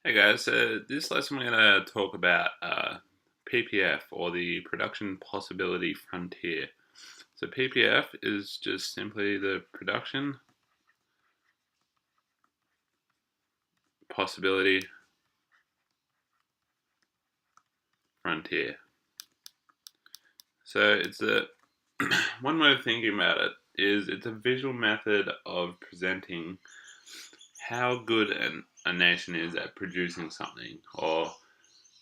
Hey guys, this lesson we're going to talk about PPF, or the Production Possibility Frontier. So PPF is just simply the Production Possibility Frontier. So it's a one way of thinking about it is it's a visual method of presenting how good a nation is at producing something, or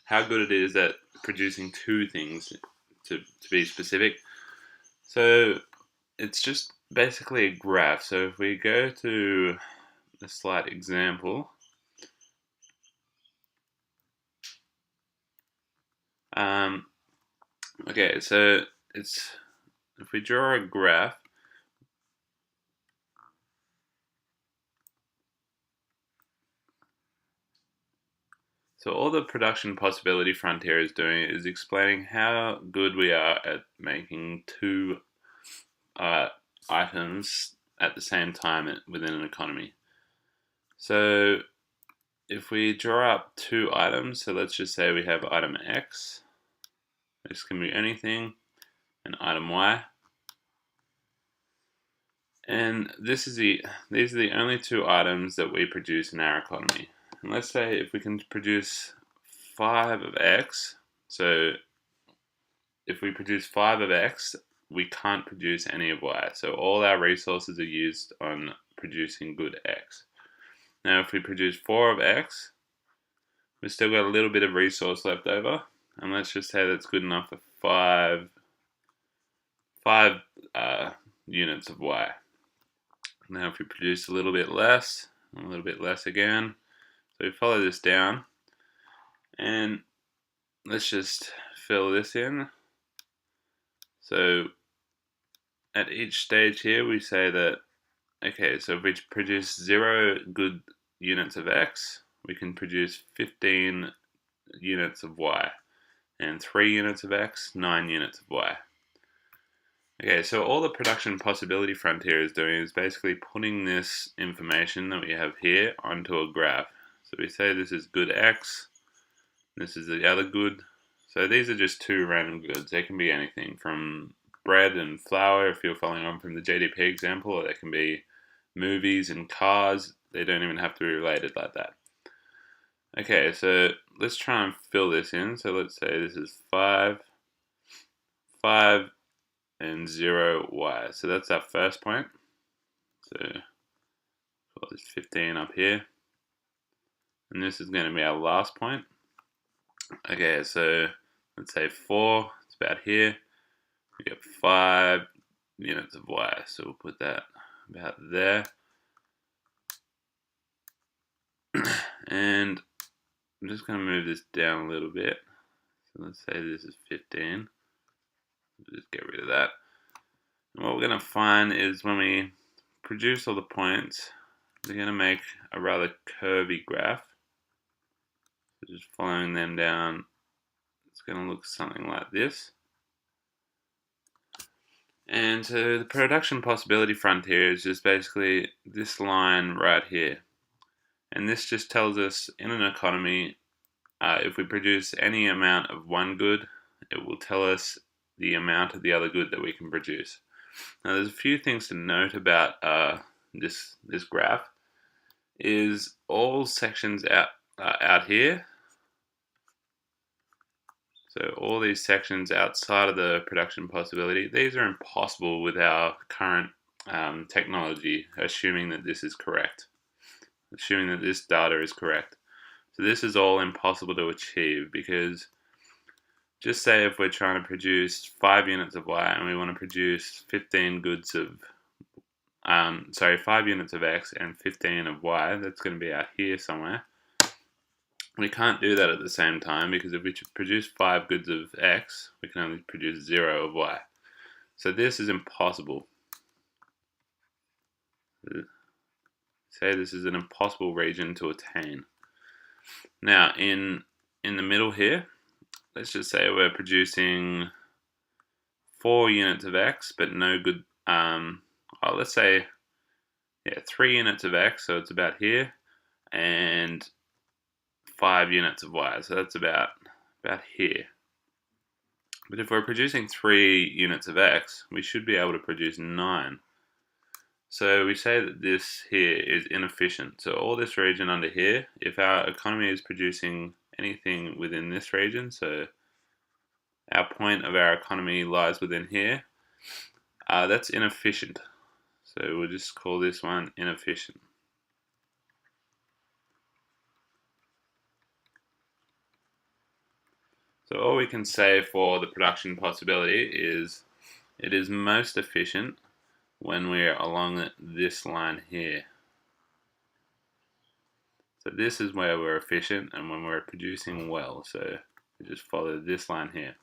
how good it is at producing two things, to be specific. So it's just basically a graph. So if we go to a slight example, um, okay, so it's if we draw a graph, so all the production possibility frontier is doing is explaining how good we are at making two uh, items at the same time within an economy. So if we draw up two items, so let's just say we have item X, this can be anything, and item Y. And these are the only two items that we produce in our economy. And let's say if we can produce 5 of X, so if we produce 5 of X, we can't produce any of Y. So all our resources are used on producing good X. Now if we produce 4 of X, we've still got a little bit of resource left over. And let's just say that's good enough for 5 units of Y. Now if we produce a little bit less again, so we follow this down, and let's just fill this in. So at each stage here we say that, okay, so if we produce 0 good units of X, we can produce 15 units of Y, and 3 units of X, 9 units of Y. Okay, so all the production possibility frontier is doing is basically putting this information that we have here onto a graph. So we say this is good X, this is the other good. So these are just two random goods. They can be anything from bread and flour, if you're following on from the GDP example, or they can be movies and cars. They don't even have to be related like that. Okay, so let's try and fill this in. So let's say this is 5, 5, and 0 Y. So that's our first point. So there's 15 up here. And this is going to be our last point. Okay, so let's say 4, it's about here. We get 5 units of Y. So we'll put that about there. And I'm just going to move this down a little bit. So let's say this is 15. Just get rid of that. And what we're going to find is when we produce all the points, we're going to make a rather curvy graph. So just following them down, it's going to look something like this. And so the production possibility frontier is just basically this line right here. And this just tells us in an economy, if we produce any amount of one good, it will tell us the amount of the other good that we can produce. Now there's a few things to note about this graph. Is all sections out here. So all these sections outside of the production possibility, these are impossible with our current technology, assuming that this is correct. Assuming that this data is correct. So this is all impossible to achieve, because just say if we're trying to produce 5 units of Y and we want to produce 15 goods of 5 units of X and 15 of Y, that's going to be out here somewhere. We can't do that at the same time, because if we produce 5 goods of X, we can only produce 0 of Y. So this is impossible. Say this is an impossible region to attain. Now in the middle here, let's just say we're producing 4 units of X, but no good, let's say, 3 units of X, so it's about here, and 5 units of Y, so that's about here. But if we're producing 3 units of X, we should be able to produce 9. So we say that this here is inefficient. So all this region under here, if our economy is producing anything within this region, so our point of our economy lies within here, that's inefficient. So we'll just call this one inefficient. So all we can say for the production possibility is it is most efficient when we're along this line here. So this is where we're efficient and when we're producing well. So we just follow this line here.